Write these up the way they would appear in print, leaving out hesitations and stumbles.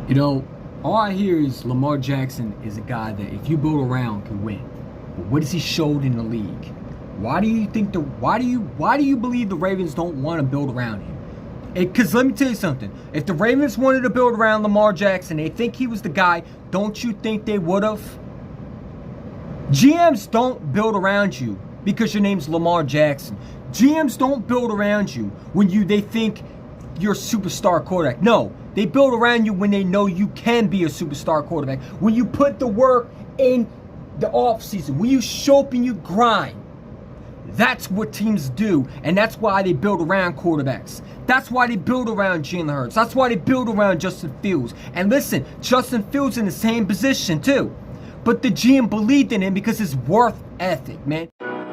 You know, all I hear is Lamar Jackson is a guy that if you build around can win. But what has he showed in the league? Why do you believe the Ravens don't want to build around him? Because let me tell you something. If the Ravens wanted to build around Lamar Jackson, they think he was the guy, don't you think they would have? GMs don't build around you because your name's Lamar Jackson. GMs don't build around you when they think you're a superstar quarterback. No, they build around you when they know you can be a superstar quarterback. When you put the work in the offseason, when you show up and you grind. That's what teams do, and that's why they build around quarterbacks. That's why they build around Jalen Hurts. That's why they build around Justin Fields. And listen, Justin Fields in the same position too. But the GM believed in him because his work ethic, man. Rock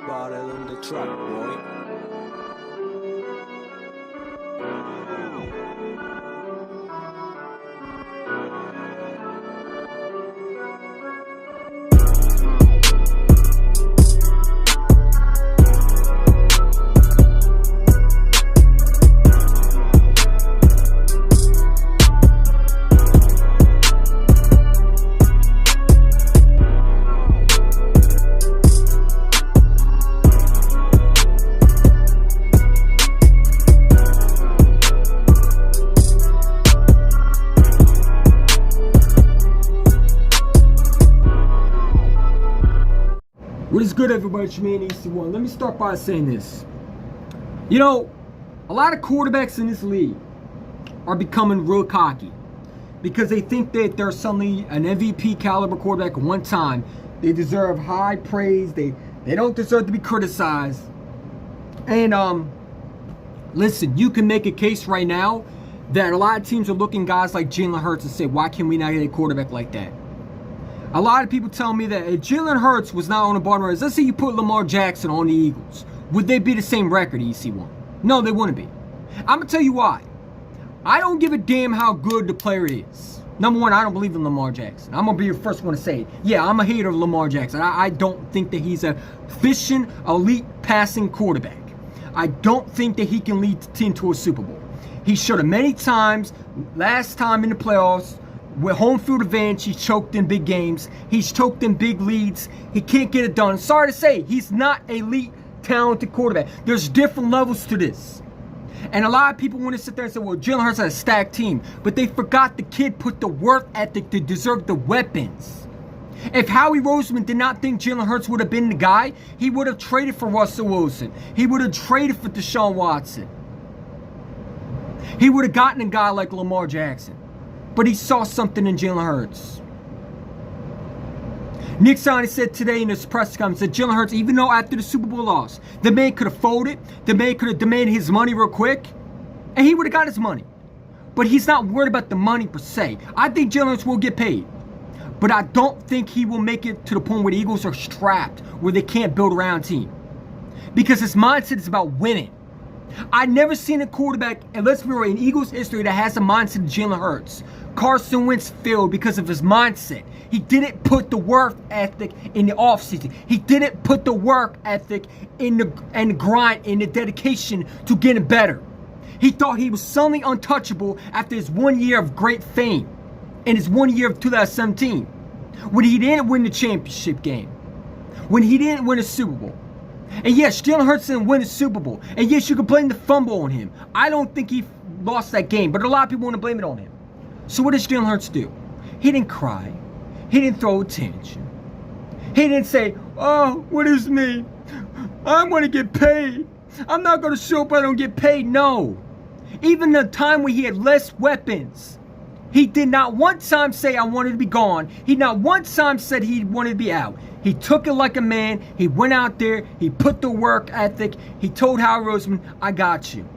bottle on the track, boy. What is good, everybody? It's your man, EC1. Let me start by saying this. You know, a lot of quarterbacks in this league are becoming real cocky because they think that they're suddenly an MVP caliber quarterback at one time. They deserve high praise. They don't deserve to be criticized. And listen, you can make a case right now that a lot of teams are looking guys like Jalen Hurts and say, why can we not get a quarterback like that? A lot of people tell me that if Jalen Hurts was not on the bottom race, let's say you put Lamar Jackson on the Eagles, would they be the same record, EC1? No, they wouldn't be. I'm going to tell you why. I don't give a damn how good the player is. Number one, I don't believe in Lamar Jackson. I'm going to be the first one to say it. Yeah, I'm a hater of Lamar Jackson. I don't think that he's a efficient, elite passing quarterback. I don't think that he can lead the team to a Super Bowl. He showed it many times. Last time in the playoffs, with home field advantage, he choked in big games. He's choked in big leads. He can't get it done. Sorry to say, he's not an elite, talented quarterback. There's different levels to this. And a lot of people want to sit there and say, well, Jalen Hurts has a stacked team. But they forgot the kid put the work ethic to deserve the weapons. If Howie Roseman did not think Jalen Hurts would have been the guy, he would have traded for Russell Wilson. He would have traded for Deshaun Watson. He would have gotten a guy like Lamar Jackson. But he saw something in Jalen Hurts. Nick Sirianni said today in his press conference that Jalen Hurts, even though after the Super Bowl loss, the man could have folded, the man could have demanded his money real quick, and he would have got his money. But he's not worried about the money per se. I think Jalen Hurts will get paid. But I don't think he will make it to the point where the Eagles are strapped, where they can't build around a team. Because his mindset is about winning. I've never seen a quarterback, and let's be real, in Eagles history that has a mindset of Jalen Hurts. Carson Wentz failed because of his mindset. He didn't put the work ethic in the offseason. He didn't put the work ethic in the grind, in the dedication to getting better. He thought he was suddenly untouchable after his 1 year of great fame. In his 1 year of 2017. When he didn't win the championship game. When he didn't win a Super Bowl. And yes, Jalen Hurts didn't win the Super Bowl. And yes, you can blame the fumble on him. I don't think he lost that game, but a lot of people want to blame it on him. So what does Jalen Hurts do? He didn't cry. He didn't throw a tantrum. He didn't say, oh, what is me? I'm going to get paid. I'm not going to show up if I don't get paid. No. Even the time when he had less weapons, he did not one time say, I wanted to be gone. He not one time said he wanted to be out. He took it like a man. He went out there. He put the work ethic. He told Howie Roseman, I got you.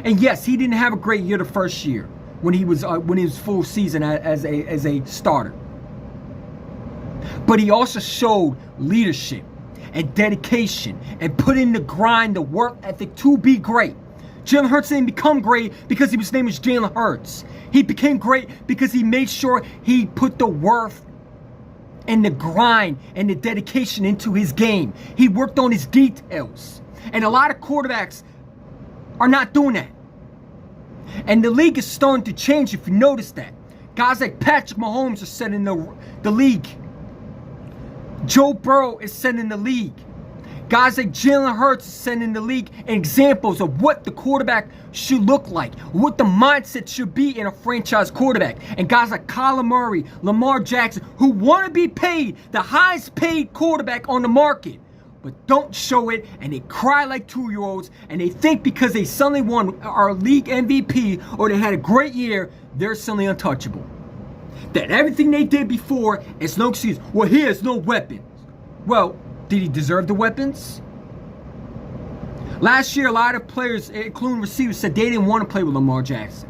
And yes, he didn't have a great year the first year when he was full season as a starter. But he also showed leadership and dedication and put in the grind, the work ethic to be great. Jalen Hurts didn't become great because his name was Jalen Hurts. He became great because he made sure he put the worth and the grind and the dedication into his game. He worked on his details. And a lot of quarterbacks are not doing that. And the league is starting to change if you notice that. Guys like Patrick Mahomes are setting the league. Joe Burrow is setting the league. Guys like Jalen Hurts is setting the league examples of what the quarterback should look like, what the mindset should be in a franchise quarterback. And guys like Kyler Murray, Lamar Jackson, who want to be paid the highest paid quarterback on the market, but don't show it, and they cry like 2-year-olds, and they think because they suddenly won our league MVP or they had a great year, they're suddenly untouchable. That everything they did before is no excuse. Well, he has no weapons. Well, did he deserve the weapons? Last year, a lot of players, including receivers, said they didn't want to play with Lamar Jackson.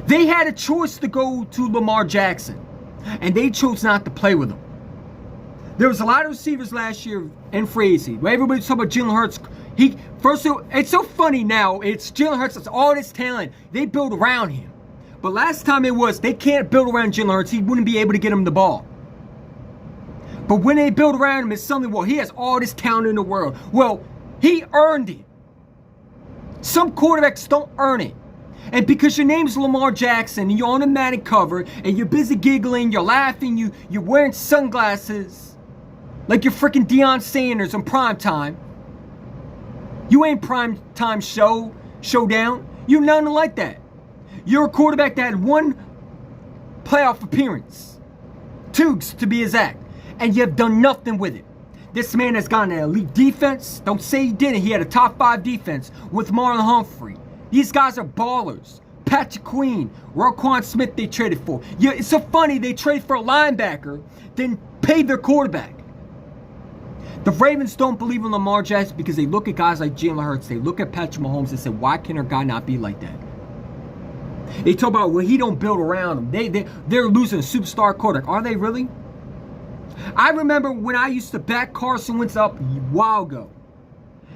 They had a choice to go to Lamar Jackson, and they chose not to play with him. There was a lot of receivers last year in free agency where everybody's talking about Jalen Hurts. It's so funny now. It's Jalen Hurts. It's all this talent. They build around him. But last time it was, they can't build around Jalen Hurts. He wouldn't be able to get him the ball. But when they build around him, it's something, well, he has all this talent in the world. Well, he earned it. Some quarterbacks don't earn it. And because your name's Lamar Jackson, and you're on a Madden cover, and you're busy giggling, you're laughing, you're wearing sunglasses, like you're freaking Deion Sanders on primetime. You ain't primetime showdown. You're nothing like that. You're a quarterback that had one playoff appearance. 2 to be exact. And you have done nothing with it. This man has got an elite defense. Don't say he didn't. He had a top 5 defense with Marlon Humphrey. These guys are ballers. Patrick Queen, Roquan Smith they traded for. Yeah, it's so funny they traded for a linebacker, then paid their quarterback. The Ravens don't believe in Lamar Jackson because they look at guys like Jalen Hurts. They look at Patrick Mahomes and say, why can our guy not be like that? They talk about, well, he don't build around him. They're losing a superstar quarterback. Are they really? I remember when I used to back Carson Wentz up a while ago.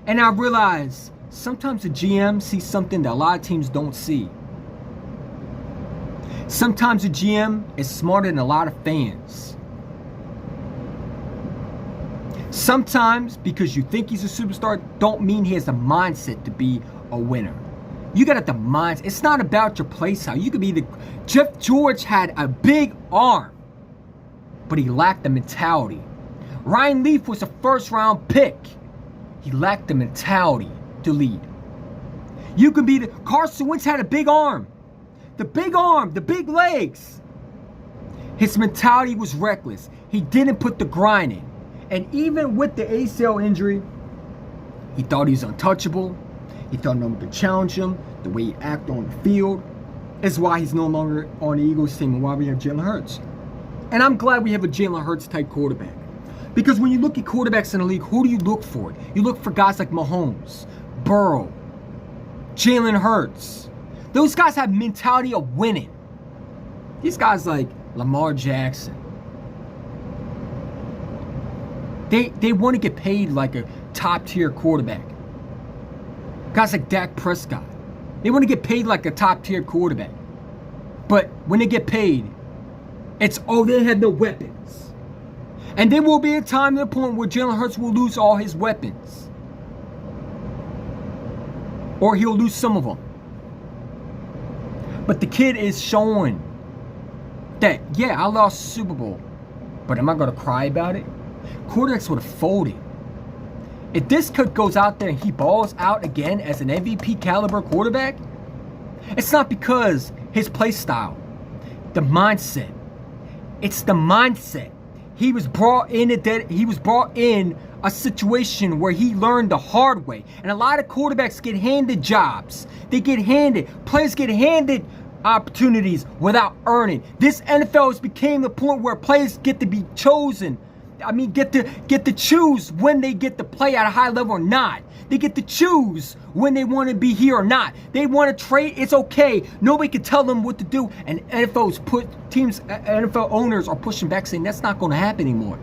And I realized sometimes the GM sees something that a lot of teams don't see. Sometimes the GM is smarter than a lot of fans. Sometimes because you think he's a superstar don't mean he has the mindset to be a winner. You got the mindset. It's not about your play style. You could be Jeff George had a big arm, but he lacked the mentality. Ryan Leaf was a first-round pick. He lacked the mentality to lead. You could be Carson Wentz had a big arm. The big legs. His mentality was reckless. He didn't put the grind in. And even with the ACL injury, he thought he was untouchable. He thought no one could challenge him. The way he acted on the field is why he's no longer on the Eagles team and why we have Jalen Hurts. And I'm glad we have a Jalen Hurts type quarterback. Because when you look at quarterbacks in the league, who do you look for? You look for guys like Mahomes, Burrow, Jalen Hurts. Those guys have mentality of winning. These guys like Lamar Jackson, they want to get paid like a top tier quarterback. Guys like Dak Prescott, they want to get paid like a top tier quarterback. But when they get paid, it's, oh, they have no weapons. And there will be a time and a point where Jalen Hurts will lose all his weapons. Or he'll lose some of them. But the kid is showing that, yeah, I lost the Super Bowl, but am I going to cry about it? Quarterbacks would have folded. If this kid goes out there and he balls out again as an MVP caliber quarterback, it's not because his play style, the mindset. It's the mindset. He was brought in a situation where he learned the hard way. And a lot of quarterbacks get handed jobs. Players get handed opportunities without earning. This NFL has became the point where players get to be chosen. Get to choose when they get to play at a high level or not. They get to choose when they want to be here or not. They want to trade, it's okay. Nobody can tell them what to do. And NFL owners are pushing back saying that's not going to happen anymore.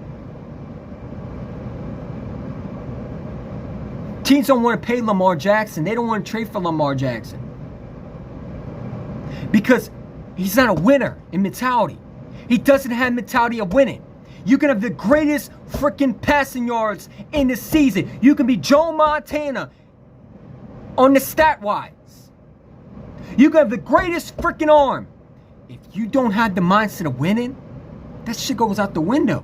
Teams don't want to pay Lamar Jackson. They don't want to trade for Lamar Jackson. Because he's not a winner in mentality. He doesn't have mentality of winning. You can have the greatest freaking passing yards in the season. You can be Joe Montana on the stat wise. You can have the greatest freaking arm. If you don't have the mindset of winning, that shit goes out the window.